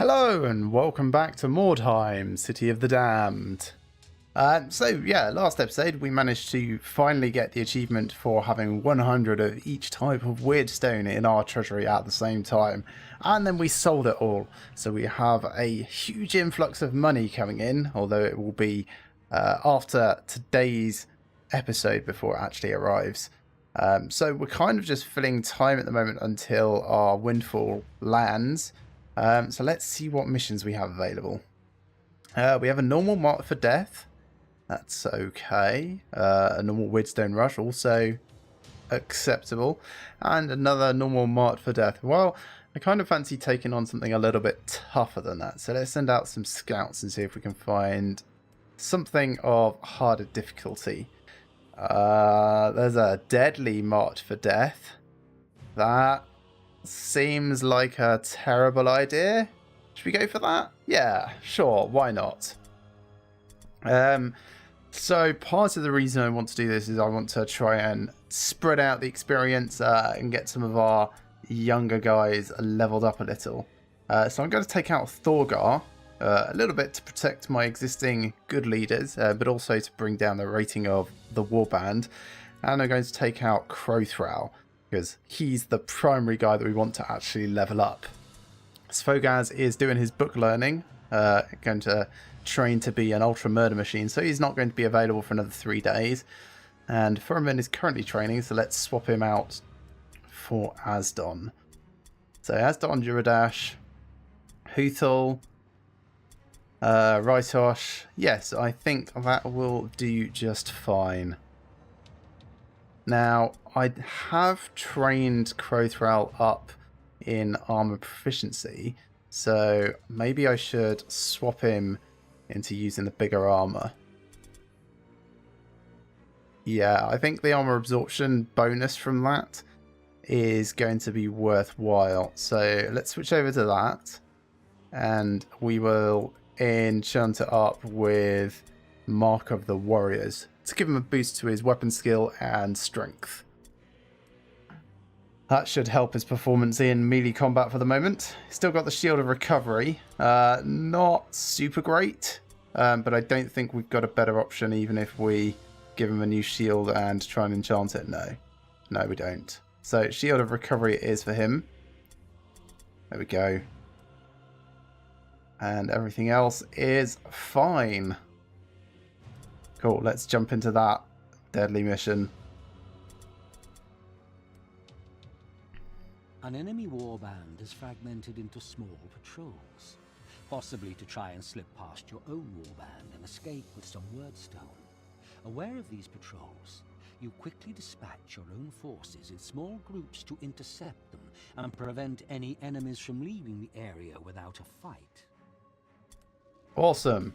Hello and welcome back to Mordheim, City of the Damned. Last episode we managed to finally get the achievement for having 100 of each type of weird stone in our treasury at the same time, and then we sold it all. So we have a huge influx of money coming in, although it will be after today's episode before it actually arrives. So we're kind of just filling time at the moment until our windfall lands. So let's see what missions we have available. We have a normal mark for death. That's okay. A normal Widstone Rush, also acceptable. And another normal mark for death. Well, I kind of fancy taking on something a little bit tougher than that. So let's send out some scouts and see if we can find something of harder difficulty. There's a deadly march for death. That seems like a terrible idea. Should we go for that? Yeah, sure, why not? So part of the reason I want to do this is I want to try and spread out the experience and get some of our younger guys leveled up a little. So I'm going to take out Thorgar a little bit to protect my existing good leaders, but also to bring down the rating of the Warband. And I'm going to take out Crowthral, because he's the primary guy that we want to actually level up. Svogaz is doing his book learning, going to train to be an ultra murder machine, so he's not going to be available for another 3 days. And Furman is currently training, so let's swap him out for Asdon. So Asdon, Juradash, Huthul, Raitosh. Yes, I think that will do just fine. Now, I have trained Crowthral up in armor proficiency, so maybe I should swap him into using the bigger armor. Yeah, I think the armor absorption bonus from that is going to be worthwhile. So let's switch over to that, and we will enchant it up with Mark of the Warriors to give him a boost to his weapon skill and strength. That should help his performance in melee combat for the moment. Still got the Shield of Recovery. Not super great, but I don't think we've got a better option even if we give him a new shield and try and enchant it. No, we don't. So Shield of Recovery it is for him. There we go. And everything else is fine. Cool, let's jump into that deadly mission. An enemy warband is fragmented into small patrols, possibly to try and slip past your own warband and escape with some wordstone. Aware of these patrols, you quickly dispatch your own forces in small groups to intercept them and prevent any enemies from leaving the area without a fight. Awesome.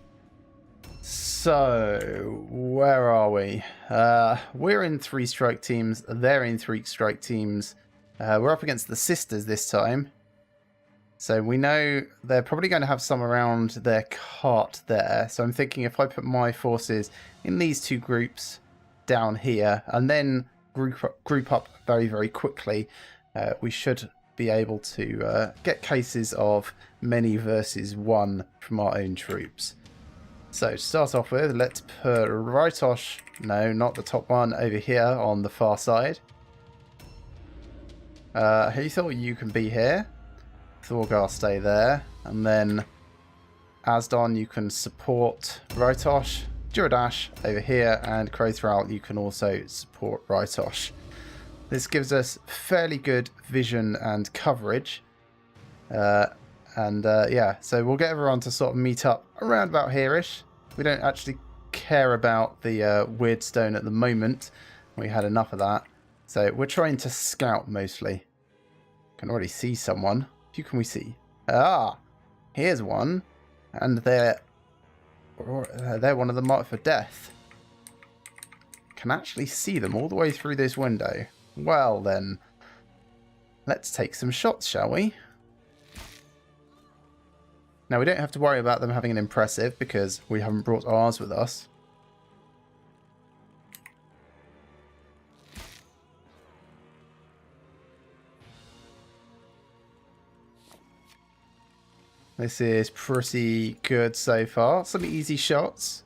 So, where are we? We're in 3-strike teams. They're in 3-strike teams. We're up against the sisters this time. So we know they're probably going to have some around their cart there. So I'm thinking if I put my forces in these two groups down here and then group up very, very quickly, we should be able to get cases of many versus one from our own troops. So to start off with, let's put Raitosh, no, not the top one, over here on the far side. Huthul, you can be here. Thorgar, stay there. And then Asdon, you can support Raitosh. Juradash over here, and Crowthral, you can also support Raitosh. This gives us fairly good vision and coverage. Yeah, so we'll get everyone to sort of meet up around about here-ish. We don't actually care about the weird stone at the moment. We had enough of that. So we're trying to scout mostly. Can already see someone. Who can we see? Ah, here's one. And they're one of the marked for death. Can actually see them all the way through this window. Well then, let's take some shots, shall we? Now, we don't have to worry about them having an impressive because we haven't brought ours with us. This is pretty good so far. Some easy shots.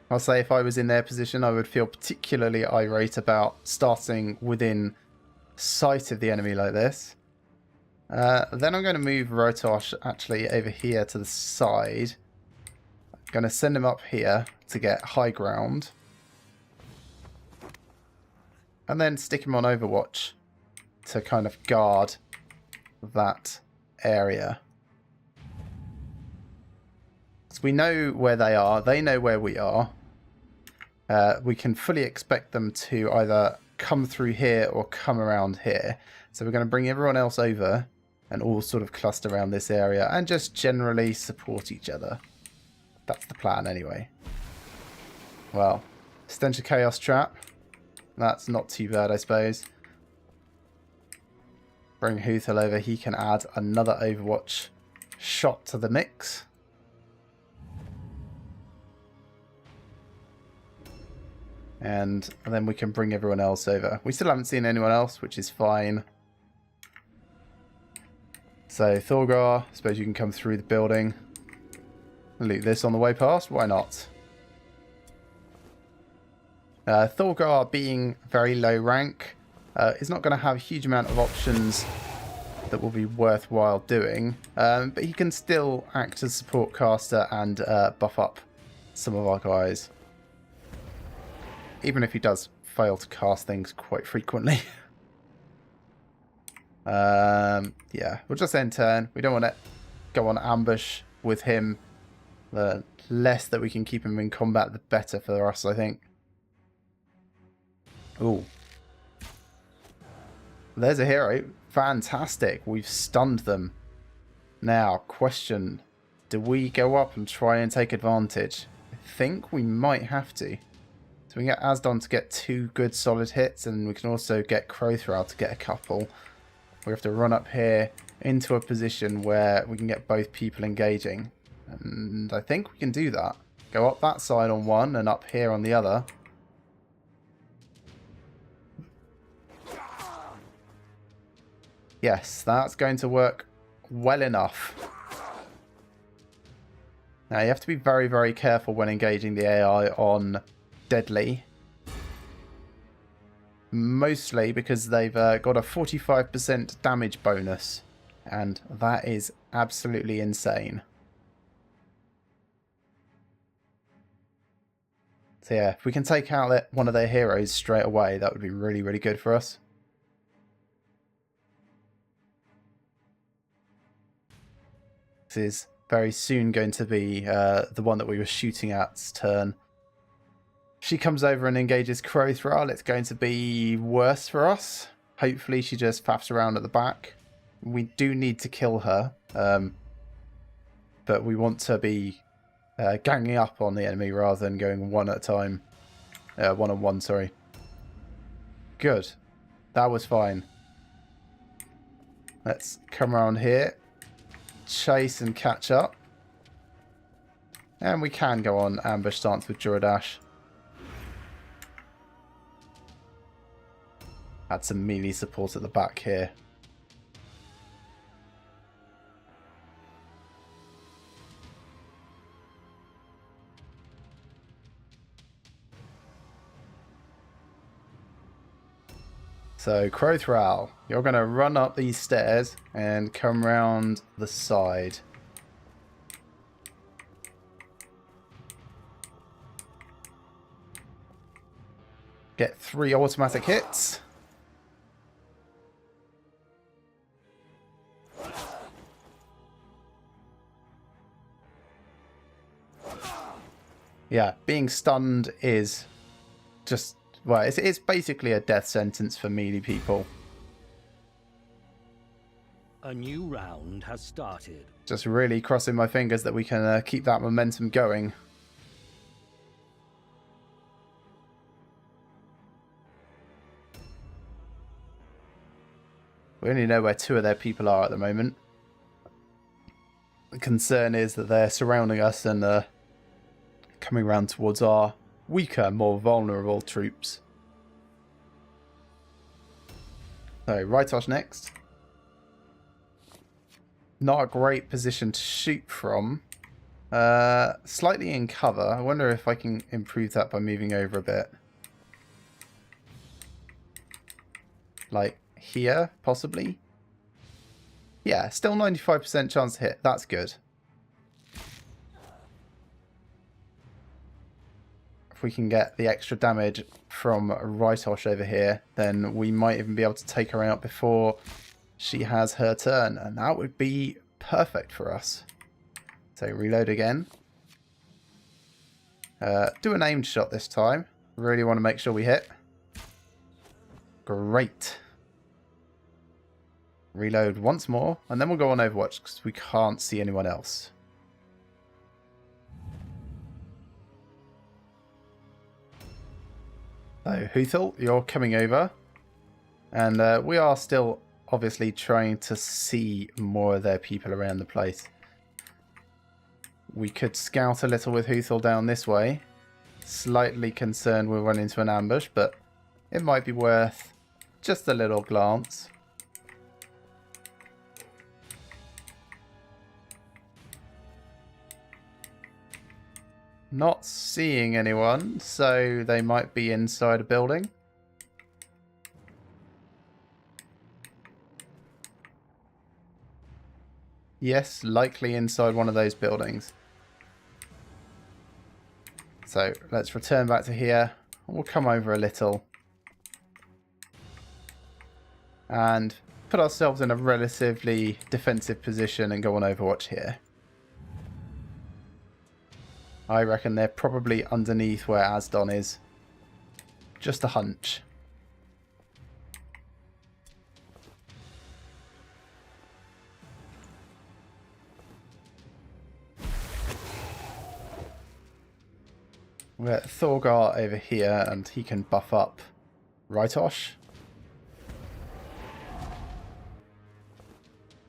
I'll say if I was in their position, I would feel particularly irate about starting within sight of the enemy like this. Then I'm going to move Rotosh actually over here to the side. I'm going to send him up here to get high ground. And then stick him on Overwatch to kind of guard that area. So we know where they are. They know where we are. We can fully expect them to either come through here or come around here. So we're going to bring everyone else over and all sort of cluster around this area and just generally support each other. That's the plan anyway. Well, Stench of Chaos Trap. That's not too bad, I suppose. Bring Huthel over. He can add another Overwatch shot to the mix. And then we can bring everyone else over. We still haven't seen anyone else, which is fine. So, Thorgar, I suppose you can come through the building. Loot this on the way past. Why not? Thorgar, being very low rank, is not going to have a huge amount of options that will be worthwhile doing. But he can still act as support caster and buff up some of our guys. Even if he does fail to cast things quite frequently. Yeah, we'll just end turn. We don't want to go on ambush with him. The less that we can keep him in combat, the better for us, I think. Ooh. There's a hero. Fantastic. We've stunned them. Now, question. Do we go up and try and take advantage? I think we might have to. So we can get Asdon to get 2 good solid hits, and we can also get Crowthral to get a couple. We have to run up here into a position where we can get both people engaging. And I think we can do that. Go up that side on one and up here on the other. Yes, that's going to work well enough. Now you have to be very, very careful when engaging the AI on deadly. Mostly because they've got a 45% damage bonus. And that is absolutely insane. So yeah, if we can take out one of their heroes straight away, that would be really, really good for us. This is very soon going to be the one that we were shooting at's turn. If she comes over and engages Crowthral, it's going to be worse for us. Hopefully she just faffs around at the back. We do need to kill her. But we want to be ganging up on the enemy rather than going one at a time. One on one, sorry. Good. That was fine. Let's come around here. Chase and catch up. And we can go on ambush stance with Juradash. Add some melee support at the back here. So, Crowthral, you're going to run up these stairs and come round the side. Get 3 automatic hits. Yeah, being stunned is just... well, it's basically a death sentence for melee people. A new round has started. Just really crossing my fingers that we can keep that momentum going. We only know where 2 of their people are at the moment. The concern is that they're surrounding us and coming around towards our weaker, more vulnerable troops. So, Rytosh next. not a great position to shoot from. Slightly in cover. I wonder if I can improve that by moving over a bit. Like here, possibly? Yeah, still 95% chance to hit. That's good. If we can get the extra damage from Rytosh over here, then we might even be able to take her out before she has her turn. And that would be perfect for us. So reload again. Do an aimed shot this time. Really want to make sure we hit. Great. Reload once more, and then we'll go on Overwatch because we can't see anyone else. So, Huthel, you're coming over. And we are still obviously trying to see more of their people around the place. We could scout a little with Huthel down this way. Slightly concerned we'll run into an ambush, but it might be worth just a little glance. Not seeing anyone, so they might be inside a building. Yes, likely inside one of those buildings. So let's return back to here. We'll come over a little. And put ourselves in a relatively defensive position and go on Overwatch here. I reckon they're probably underneath where Asdon is. Just a hunch. We've got Thorgar over here, and he can buff up Rytosh.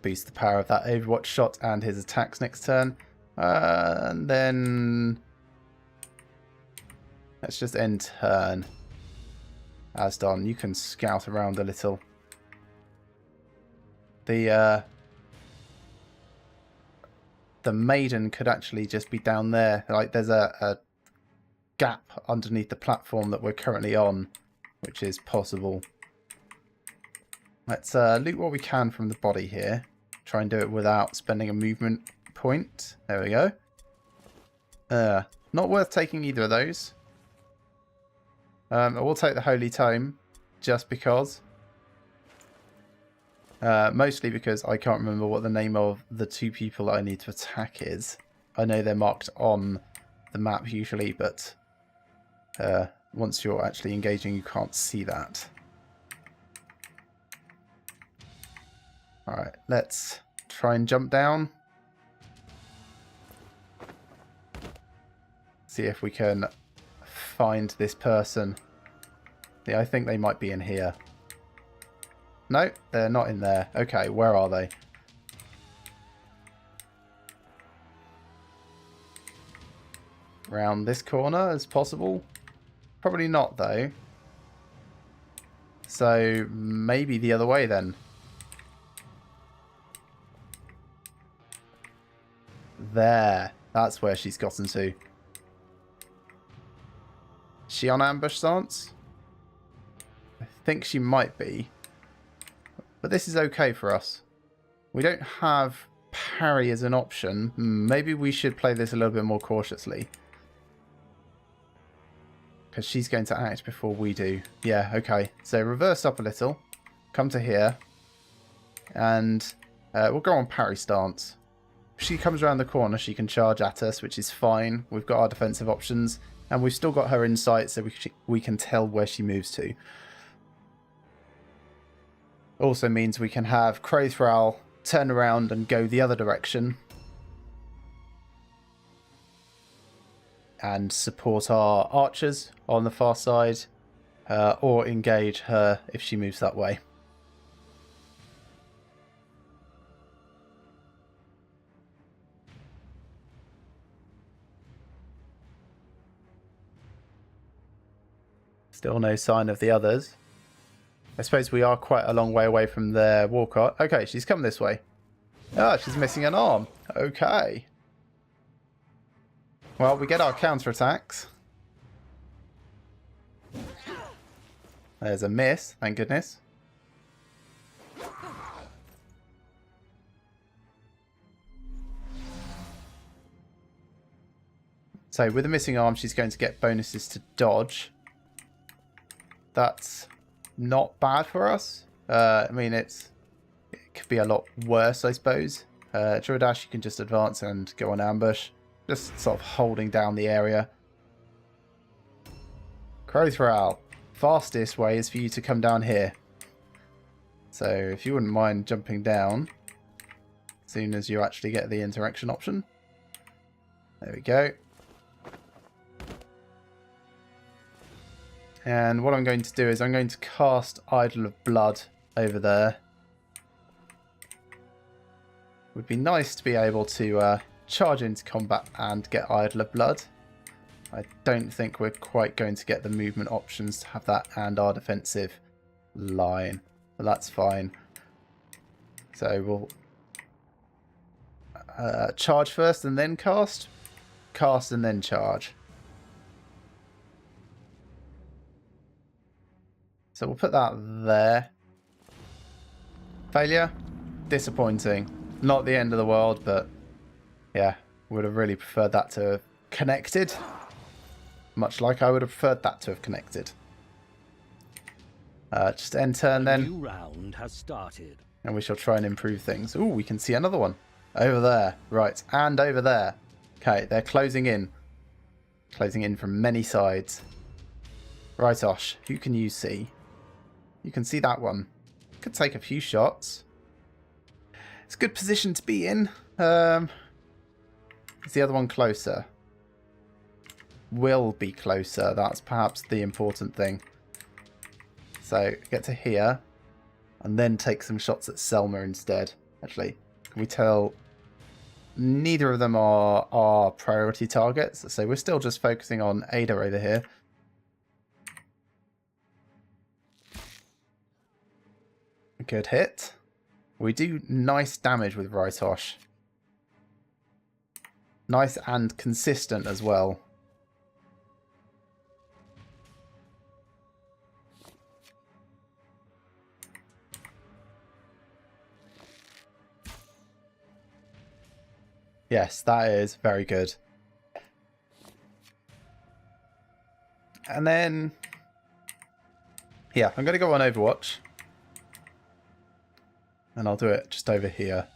Boost the power of that Overwatch shot and his attacks next turn. And then let's just end turn. Asdon, you can scout around a little. The Maiden could actually just be down there. Like there's a gap underneath the platform that we're currently on, which is possible. Let's loot what we can from the body here. Try and do it without spending a movement point. There we go. Not worth taking either of those. I will take the Holy Tome just because. Mostly because I can't remember what the name of the two people I need to attack is. I know they're marked on the map usually, but once you're actually engaging, you can't see that. Alright, let's try and jump down. See if we can find this person. Yeah, I think they might be in here. No, they're not in there. Okay, where are they? Around this corner as possible? Probably not, though. So, maybe the other way, then. There. That's where she's gotten to. Is she on ambush stance? I think she might be. But this is okay for us. We don't have parry as an option. Maybe we should play this a little bit more cautiously. Because she's going to act before we do. Yeah, okay. So reverse up a little. Come to here. And we'll go on parry stance. If she comes around the corner, she can charge at us, which is fine. We've got our defensive options. And we've still got her in sight, so we can tell where she moves to. Also means we can have Crowthral turn around and go the other direction. And support our archers on the far side. Or engage her if she moves that way. Still no sign of the others. I suppose we are quite a long way away from their Walcott. Okay, she's come this way. Ah, she's missing an arm. Okay. Well, we get our counterattacks. There's a miss, thank goodness. So with a missing arm, she's going to get bonuses to dodge. That's not bad for us. I mean, it could be a lot worse, I suppose. Druidash, you can just advance and go on ambush. Just sort of holding down the area. Crowthral. Fastest way is for you to come down here. So if you wouldn't mind jumping down as soon as you actually get the interaction option. There we go. And what I'm going to do is I'm going to cast Idol of Blood over there. Would be nice to be able to charge into combat and get Idol of Blood. I don't think we're quite going to get the movement options to have that and our defensive line. But that's fine. So we'll charge first and then cast. Cast and then charge. So we'll put that there. Failure. Disappointing. Not the end of the world, but yeah, would have really preferred that to have connected. Much like I would have preferred that to have connected. Just end turn then. A new round has started. And we shall try and improve things. Ooh, we can see another one. Over there. Right, and over there. Okay, they're closing in. Closing in from many sides. Right, Osh, who can you see? You can see that one. Could take a few shots. It's a good position to be in. Is the other one closer? Will be closer. That's perhaps the important thing. So get to here and then take some shots at Selma instead. Actually, can we tell neither of them are our priority targets? So we're still just focusing on Ada over here. Good hit. We do nice damage with Rytosh. Nice and consistent as well. Yes, that is very good. And then, yeah, I'm going to go on Overwatch. And I'll do it just over here.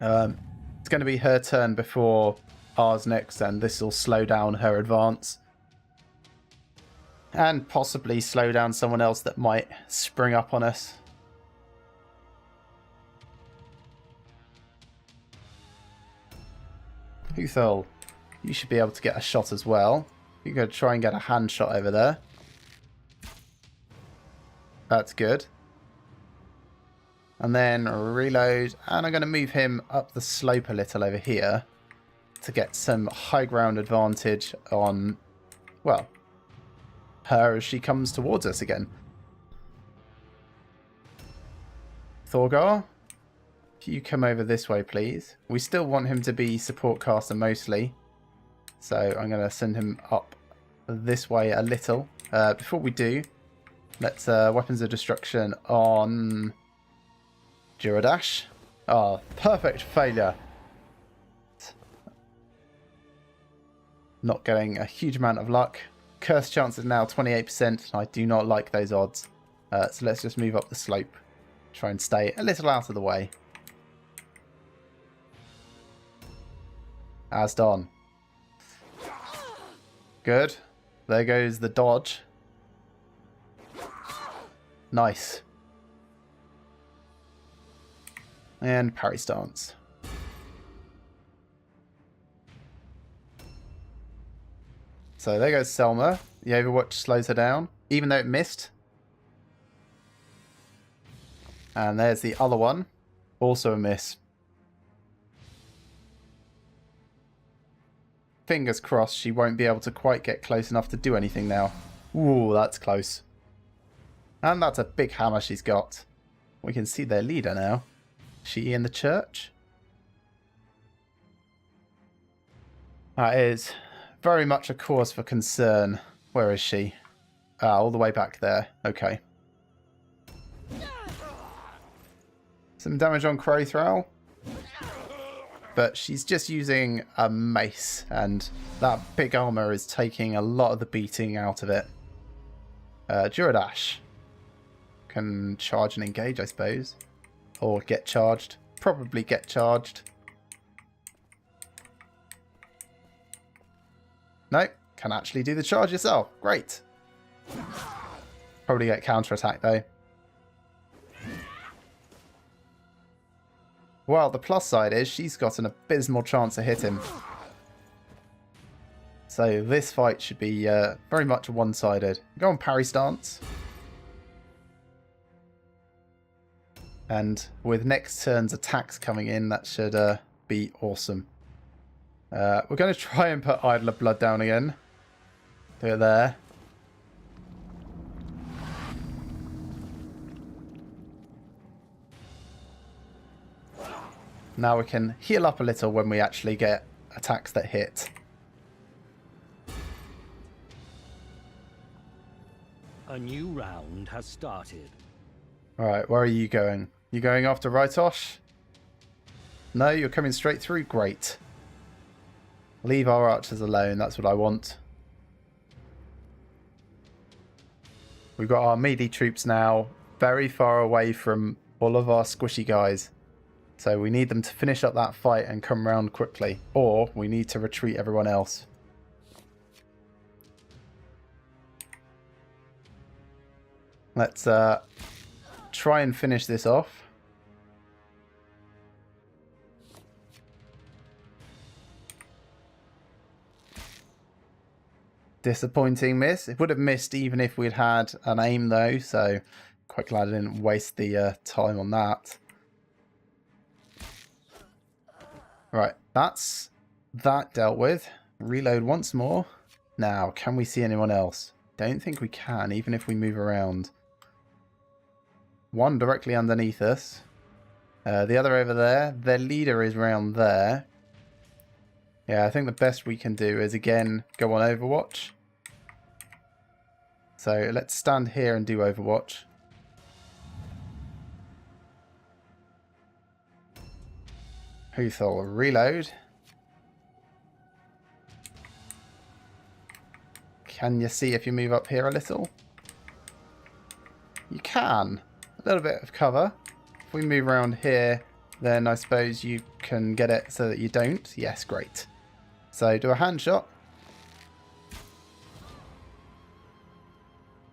It's going to be her turn before ours next, and this will slow down her advance. And possibly slow down someone else that might spring up on us. Uthal, you should be able to get a shot as well. You're going to try and get a hand shot over there. That's good. And then reload, and I'm going to move him up the slope a little over here to get some high ground advantage on, well, her as she comes towards us again. Thorgar, if you come over this way, please. We still want him to be support caster mostly, so I'm going to send him up this way a little. Before we do, let's Weapons of Destruction on Druidash. Oh, perfect failure. Not getting a huge amount of luck. Curse chance is now 28%. I do not like those odds. So let's just move up the slope. Try and stay a little out of the way. As done. Good. There goes the dodge. Nice. And parry stance. So there goes Selma. The Overwatch slows her down, even though it missed. And there's the other one. Also a miss. Fingers crossed she won't be able to quite get close enough to do anything now. Ooh, that's close. And that's a big hammer she's got. We can see their leader now. She in the church? That is very much a cause for concern. Where is she? Ah, all the way back there. Okay. Some damage on Crowthrow. But she's just using a mace, and that big armor is taking a lot of the beating out of it. Duradash can charge and engage, I suppose. Or get charged. Probably get charged. No, can actually do the charge yourself. Great. Probably get counter-attack though. Well, the plus side is she's got an abysmal chance to hit him. So this fight should be very much one-sided. Go on parry stance. And with next turn's attacks coming in, that should be awesome. We're going to try and put Idler Blood down again. Do it there. Now we can heal up a little when we actually get attacks that hit. A new round has started. Alright, where are you going? You going after Rytosh? No, you're coming straight through? Great. Leave our archers alone, that's what I want. We've got our melee troops now very far away from all of our squishy guys. So we need them to finish up that fight and come round quickly. Or we need to retreat everyone else. Let's try and finish this off. Disappointing miss. It would have missed even if we'd had an aim though, so quite glad I didn't waste the time on that. Right, that's that dealt with. Reload once more. Now, can we see anyone else? Don't think we can, even if we move around. One directly underneath us. The other over there. Their leader is around there. Yeah, I think the best we can do is, again, go on Overwatch. So let's stand here and do Overwatch. Huthel, reload. Can you see if you move up here a little? You can. A little bit of cover. If we move around here, then I suppose you can get it so that you don't. Yes, great. So do a hand shot.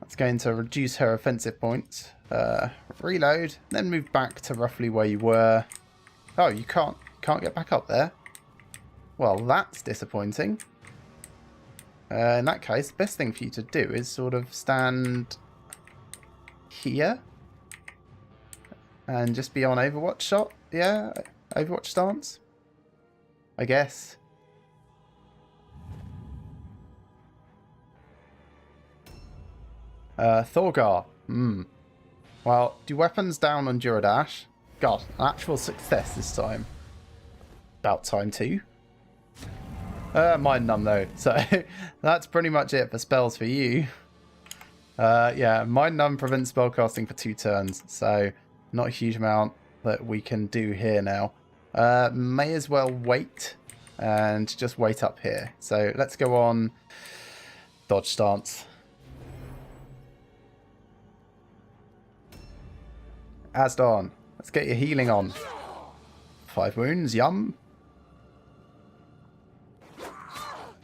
That's going to reduce her offensive points. Reload, then move back to roughly where you were. Oh, you can't get back up there. Well, that's disappointing. In that case, the best thing for you to do is sort of stand here and just be on Overwatch shot. Yeah, Overwatch stance, I guess. Thorgar. Well, do weapons down on Duradash. God, an actual success this time. About time too. Mind Numb though, so that's pretty much it for spells for you. Yeah, Mind Numb prevents spellcasting for 2 turns, so not a huge amount that we can do here now. May as well wait and just wait up here. So let's go on Dodge Stance. Asdon, let's get your healing on. 5 wounds, yum.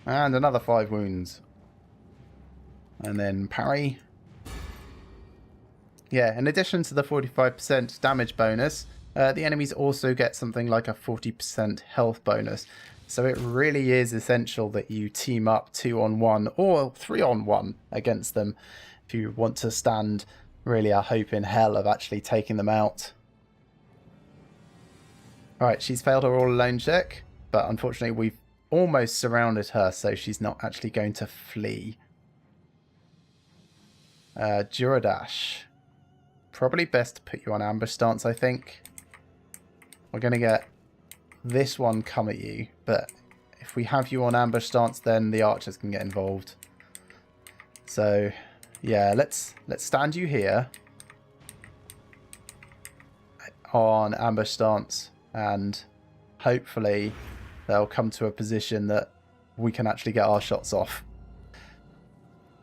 And another 5 wounds. And then parry. Yeah, in addition to the 45% damage bonus, the enemies also get something like a 40% health bonus. So it really is essential that you team up 2-on-1 or 3-on-1 against them if you want to stand really a hope in hell of actually taking them out. Alright, she's failed her all alone check, but unfortunately we've almost surrounded her, so she's not actually going to flee. Duradash. Probably best to put you on ambush stance, I think. we're going to get this one come at you. But if we have you on ambush stance, then the archers can get involved. So, yeah, let's stand you here on ambush stance, and hopefully they'll come to a position that we can actually get our shots off.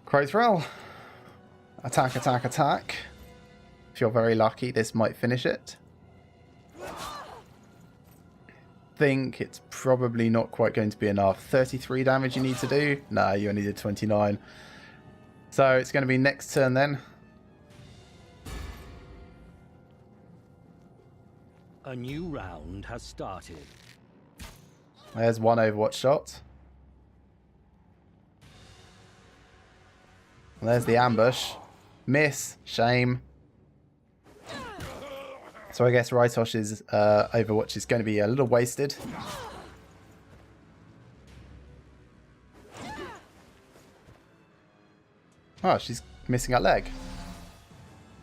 Crow throw. Attack, attack, attack. If you're very lucky, this might finish it. Think it's probably not quite going to be enough. 33 damage you need to do? No, you only did 29. So it's going to be next turn then. A new round has started. There's one Overwatch shot. And there's the ambush. Miss. Shame. So I guess Raitosh's Overwatch is going to be a little wasted. Oh, she's missing a leg.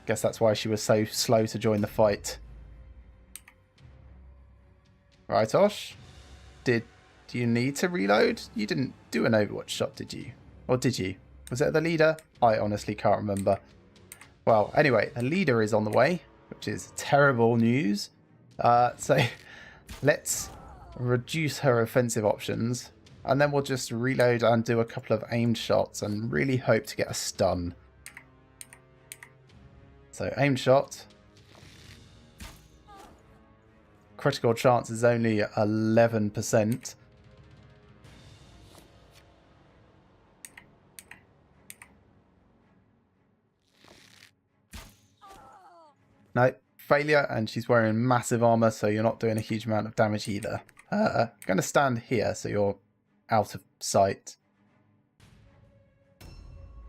Guess that's why she was so slow to join the fight. Raitosh, do you need to reload? You didn't do an Overwatch shot, did you? Or did you? Was it the leader? I honestly can't remember. Well, anyway, the leader is on the way, which is terrible news. So let's reduce her offensive options, and then we'll just reload and do a couple of aimed shots and really hope to get a stun. So aimed shot. Critical chance is only 11%. No, failure, and she's wearing massive armor, so you're not doing a huge amount of damage either. Going to stand here, so you're out of sight.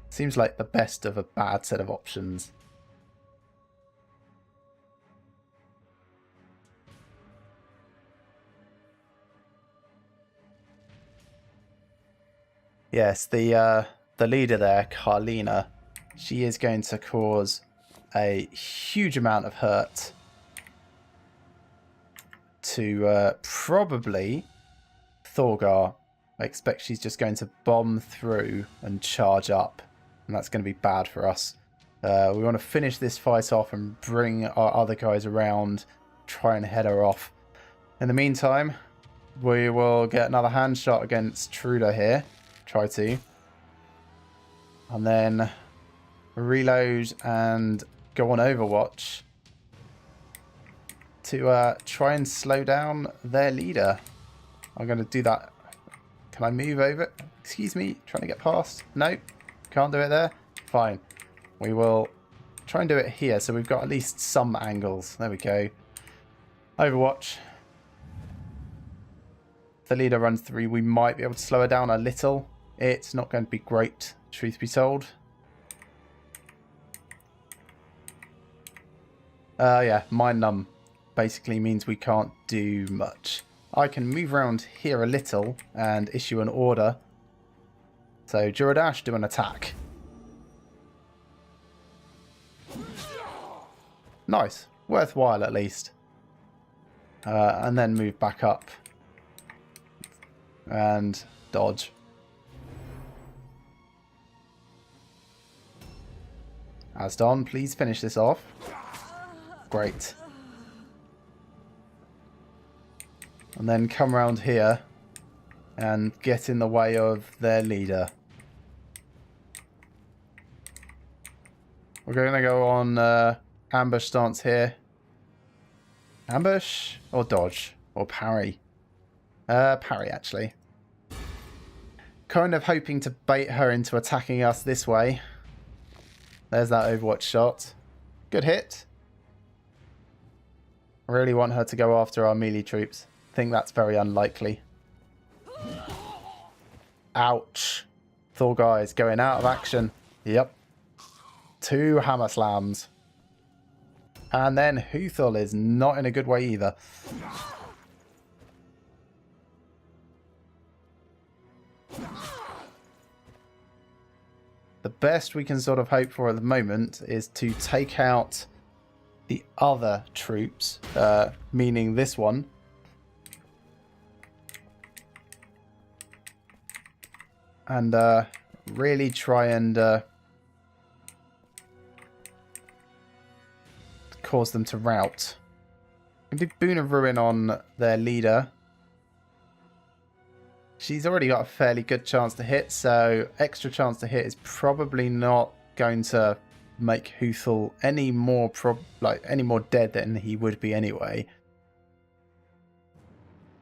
Seems like the best of a bad set of options. Yes, the leader there, Carlina, she is going to cause a huge amount of hurt to probably Thorgar. I expect she's just going to bomb through and charge up, and that's going to be bad for us. We want to finish this fight off and bring our other guys around, try and head her off. In the meantime, we will get another hand shot against Truda here. Try to. And then reload and go on Overwatch to try and slow down their leader. I'm going to do that. Can I move over? Excuse me, trying to get past. Nope, can't do it there. Fine. We will try and do it here, so we've got at least some angles. There we go. Overwatch. If the leader runs through, we might be able to slow her down a little. It's not going to be great, truth be told. Yeah, Mind Numb basically means we can't do much. I can move around here a little and issue an order. So, Duradash, do an attack. Nice. Worthwhile, at least. And then move back up. And dodge. Asdon, please finish this off. Great. And then come around here and get in the way of their leader. We're going to go on ambush stance here. Ambush or dodge or parry? Parry, actually. Kind of hoping to bait her into attacking us this way. There's that Overwatch shot. Good hit. I really want her to go after our melee troops. I think that's very unlikely. Ouch. Thorgar is going out of action. Yep. 2 hammer slams. And then Huthul is not in a good way either. The best we can sort of hope for at the moment is to take out the other troops, meaning this one. And really try and cause them to rout. I can do Boon of Ruin on their leader. She's already got a fairly good chance to hit, so extra chance to hit is probably not going to make Huthel any more dead than he would be anyway.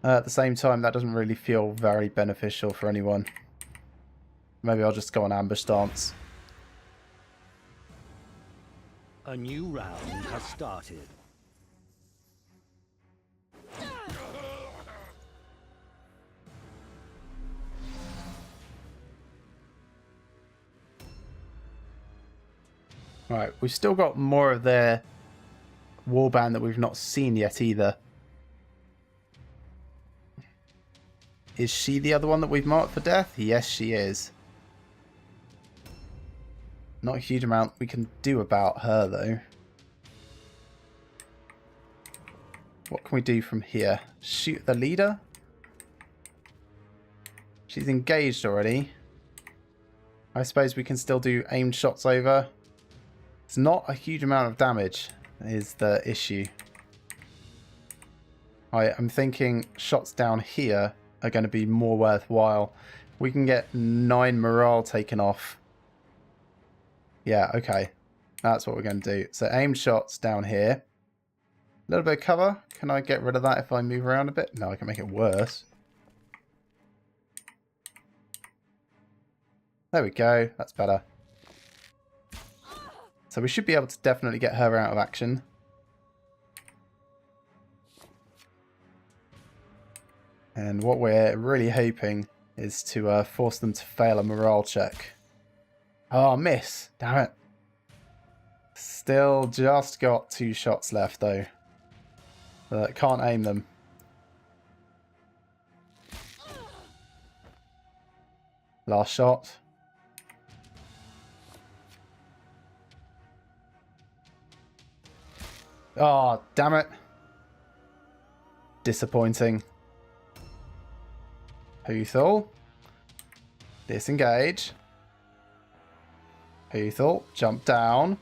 At the same time, that doesn't really feel very beneficial for anyone. Maybe I'll just go on ambush stance. A new round has started. Right, we've still got more of their warband that we've not seen yet either. Is she the other one that we've marked for death? Yes, she is. Not a huge amount we can do about her, though. What can we do from here? Shoot the leader? She's engaged already. I suppose we can still do aimed shots over. It's not a huge amount of damage, is the issue. I'm thinking shots down here are going to be more worthwhile. We can get 9 morale taken off. Yeah, okay. That's what we're going to do. So aimed shots down here. A little bit of cover. Can I get rid of that if I move around a bit? No, I can make it worse. There we go. That's better. So we should be able to definitely get her out of action. And what we're really hoping is to force them to fail a morale check. Oh, miss. Damn it. Still just got 2 shots left, though. Can't aim them. Last shot. Oh, damn it. Disappointing. Huthel. Disengage. Huthel, jump down.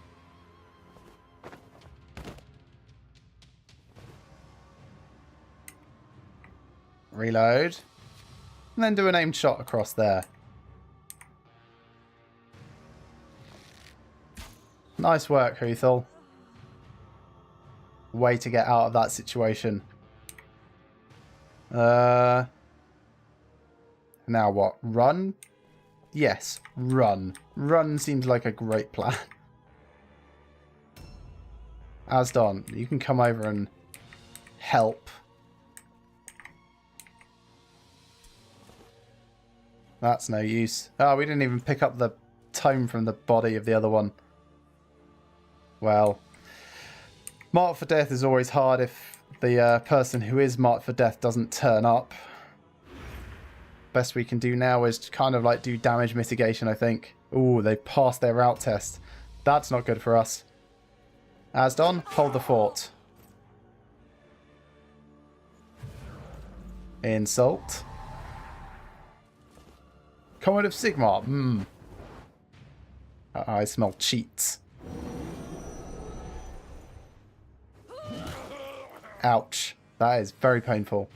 Reload. And then do an aimed shot across there. Nice work, Huthel. Way to get out of that situation. Now what? Run? Yes, run. Run seems like a great plan. Asdon, you can come over and help. That's no use. Oh, we didn't even pick up the tome from the body of the other one. Well, marked for death is always hard if the person who is marked for death doesn't turn up. Best we can do now is kind of like do damage mitigation, I think. Ooh, they passed their route test. That's not good for us. Asdon, hold the fort. Insult. Command of Sigmar. I smell cheats. Ouch. That is very painful.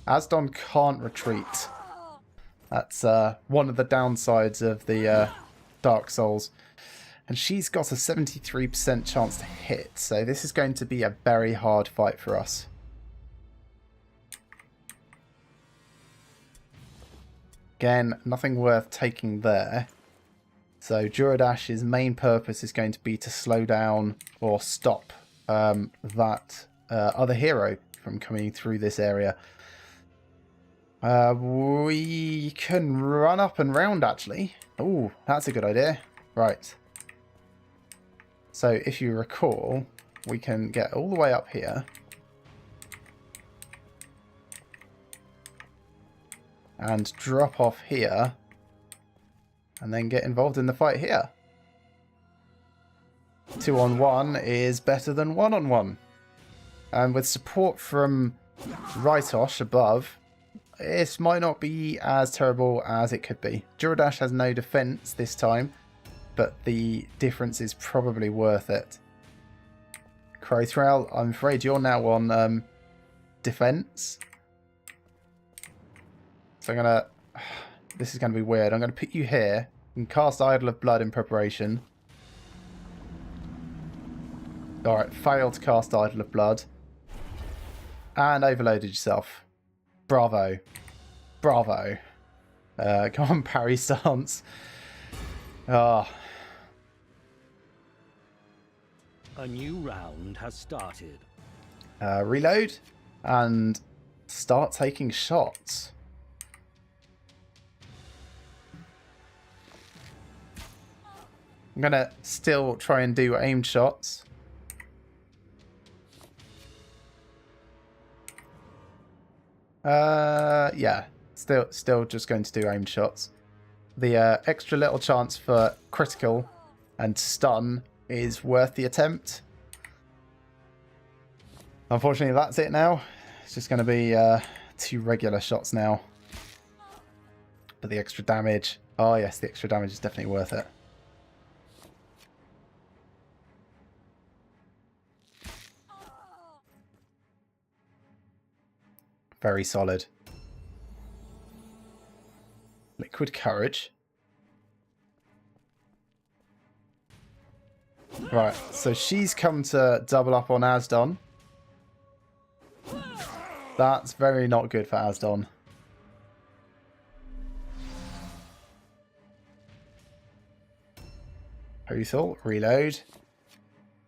Asdon can't retreat. That's one of the downsides of the Dark Souls. And she's got a 73% chance to hit. So this is going to be a very hard fight for us. Again, nothing worth taking there. So Duradash's main purpose is going to be to slow down or stop that other hero from coming through this area. We can run up and round, actually. Oh, that's a good idea. Right. So if you recall, we can get all the way up here. And drop off here. And then get involved in the fight here. 2-on-1 is better than 1-on-1. And with support from Rytosh above, this might not be as terrible as it could be. Juradash has no defense this time, but the difference is probably worth it. Crowthrell, I'm afraid you're now on defense. So I'm gonna... This is going to be weird. I'm going to put you here and cast Idol of Blood in preparation. Alright, failed to cast Idol of Blood. And overloaded yourself. Bravo. Bravo. Come on, parry stance. Ah. A new round has started. Reload and start taking shots. I'm going to still try and do aimed shots. Yeah, still just going to do aimed shots. The extra little chance for critical and stun is worth the attempt. Unfortunately, that's it now. It's just going to be 2 regular shots now. But the extra damage... Oh yes, the extra damage is definitely worth it. Very solid. Liquid Courage. Right, so she's come to double up on Asdon. That's very not good for Asdon. Hothel, reload.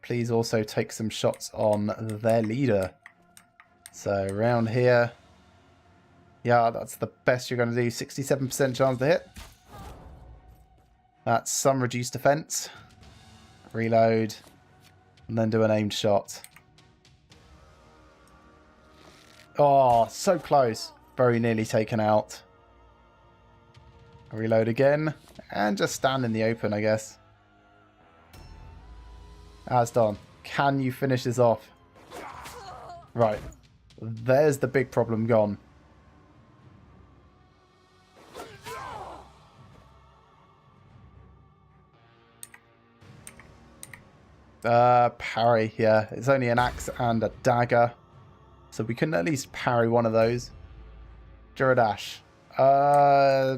Please also take some shots on their leader. So around here. Yeah, that's the best you're going to do. 67% chance to hit. That's some reduced defense. Reload. And then do an aimed shot. Oh, so close. Very nearly taken out. Reload again. And just stand in the open, I guess. Asdon, can you finish this off? Right. There's the big problem gone. Parry, yeah. It's only an axe and a dagger. So we can at least parry one of those. Juradash.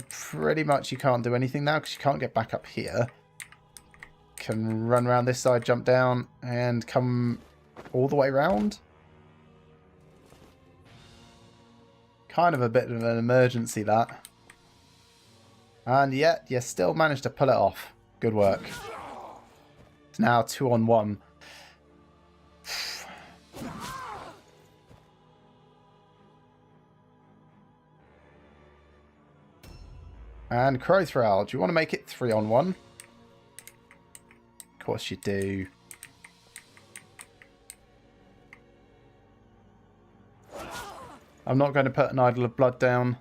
Pretty much you can't do anything now because you can't get back up here. Can run around this side, jump down, and come all the way around. Kind of a bit of an emergency, that. And yet, you still managed to pull it off. Good work. It's now 2-on-1. And Crowthrell, do you want to make it 3-on-1? Of course you do. I'm not going to put an Idol of Blood down.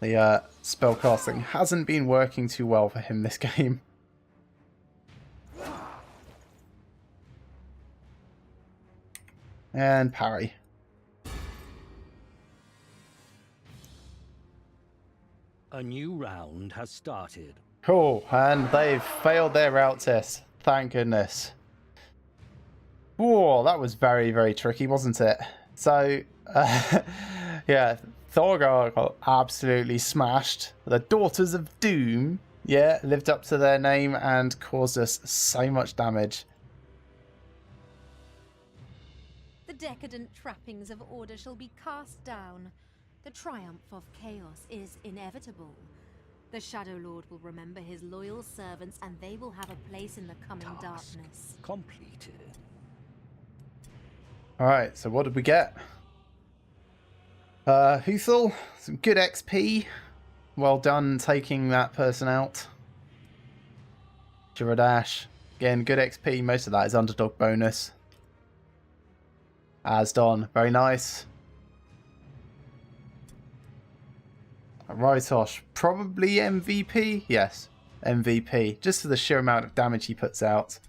The spellcasting hasn't been working too well for him this game. And parry. A new round has started. Cool, and they've failed their route test. Thank goodness. Whoa, that was very, very tricky, wasn't it? So, yeah, Thorgar got absolutely smashed. The Daughters of Doom, yeah, lived up to their name and caused us so much damage. The decadent trappings of order shall be cast down. The triumph of chaos is inevitable. The Shadow Lord will remember his loyal servants, and they will have a place in the coming darkness. Completed. Alright, so what did we get? Huthel, some good XP. Well done taking that person out. Juradash, again, good XP. Most of that is underdog bonus. Asdon, very nice. Rytosh, probably MVP? Yes, MVP. Just for the sheer amount of damage he puts out.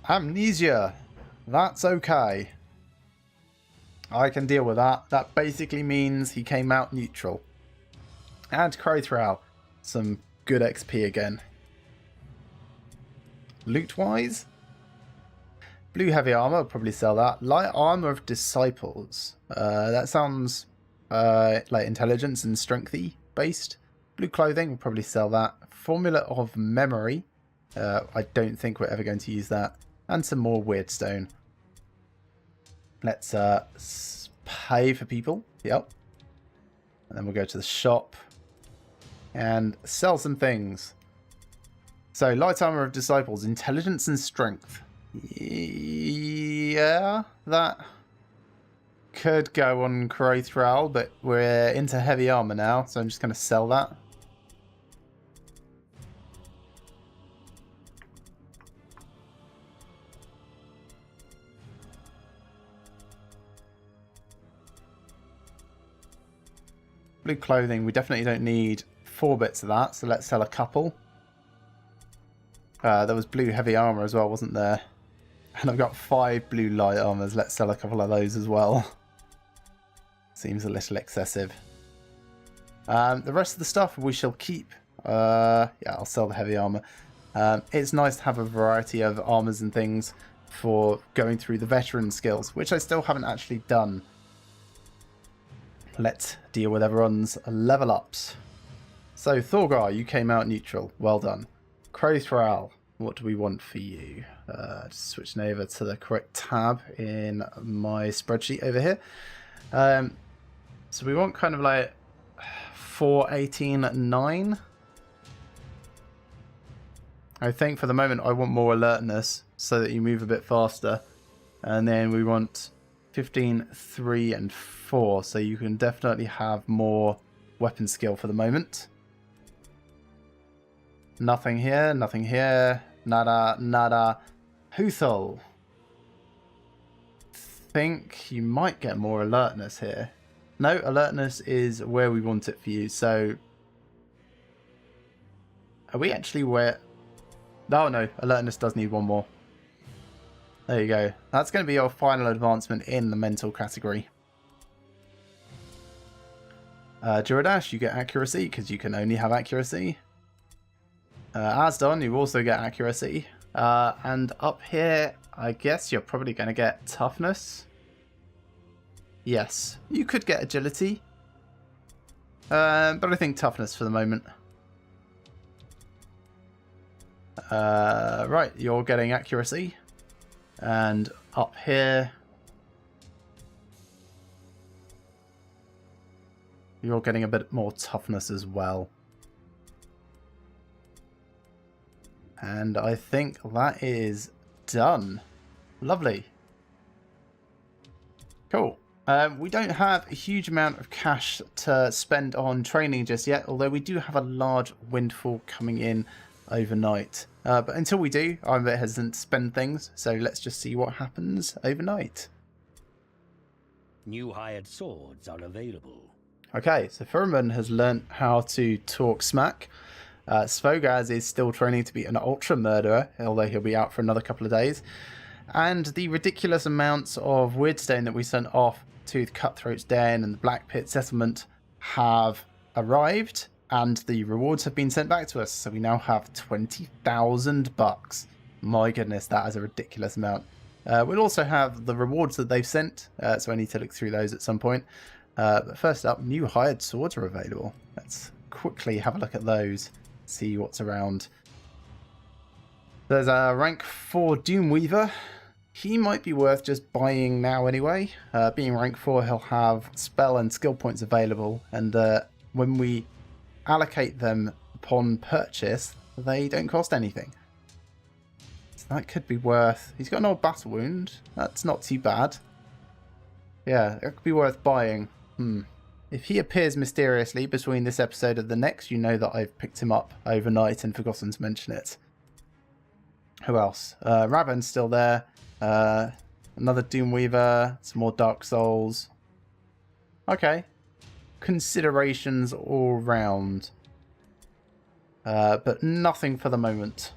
Amnesia. That's okay. I can deal with that. That basically means he came out neutral. And Crowthrow. Some good XP again. Loot-wise? Blue heavy armor, I'll probably sell that. Light armor of disciples. That sounds like intelligence and strengthy based. Blue clothing, we'll probably sell that. Formula of memory. I don't think we're ever going to use that. And some more weird stone. Let's pay for people. Yep. And then we'll go to the shop and sell some things. So, light armor of disciples, intelligence and strength. Yeah, that could go on Crowthrow, but we're into heavy armor now, so I'm just going to sell that. Blue clothing, we definitely don't need 4 bits of that, so let's sell a couple. There was blue heavy armor as well, wasn't there? And I've got 5 blue light armors. Let's sell a couple of those as well. Seems a little excessive. The rest of the stuff we shall keep. Yeah, I'll sell the heavy armor. It's nice to have a variety of armors and things for going through the veteran skills, which I still haven't actually done. Let's deal with everyone's level ups. So, Thorgar, you came out neutral. Well done. Crowthrow, what do we want for you? Just switching over to the correct tab in my spreadsheet over here. So we want kind of like 4, 18, 9. I think for the moment I want more alertness so that you move a bit faster. And then we want 15, 3 and 4. So you can definitely have more weapon skill for the moment. Nothing here, nothing here. Nada, nada. Huthul. Think you might get more alertness here. No, alertness is where we want it for you. So, are we actually where... Oh no, alertness does need 1 more. There you go. That's going to be your final advancement in the mental category. Duradash, you get accuracy because you can only have accuracy. Asdon, you also get accuracy. And up here, I guess you're probably going to get toughness. Yes, you could get agility. But I think toughness for the moment. Right, you're getting accuracy. And up here, you're getting a bit more toughness as well. And I think that is done. Lovely. Cool. We don't have a huge amount of cash to spend on training just yet, although we do have a large windfall coming in overnight. But until we do, I'm a bit hesitant to spend things, so let's just see what happens overnight. New hired swords are available. Okay, so Furman has learnt how to talk smack. Svogaz is still training to be an ultra murderer, although he'll be out for another couple of days. And the ridiculous amounts of weirdstone that we sent off to the Cutthroat's Den and the Black Pit Settlement have arrived, and the rewards have been sent back to us. So we now have 20,000 bucks. My goodness, that is a ridiculous amount. We'll also have the rewards that they've sent, so I need to look through those at some point. But first up, new hired swords are available. Let's quickly have a look at those. See what's around. There's a rank 4 Doomweaver. He might be worth just buying now anyway. Being rank 4, he'll have spell and skill points available, and when we allocate them upon purchase, they don't cost anything. So that could be worth... He's got an old battle wound. That's not too bad. Yeah, it could be worth buying. If he appears mysteriously between this episode and the next, you know that I've picked him up overnight and forgotten to mention it. Who else? Raven's still there. Another Doomweaver. Some more Dark Souls. Okay. Considerations all round. But nothing for the moment.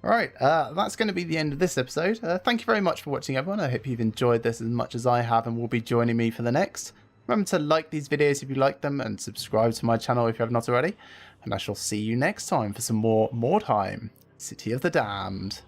Alright, that's going to be the end of this episode. Thank you very much for watching, everyone. I hope you've enjoyed this as much as I have and will be joining me for the next. Remember to like these videos if you like them and subscribe to my channel if you have not already. And I shall see you next time for some more Mordheim, City of the Damned.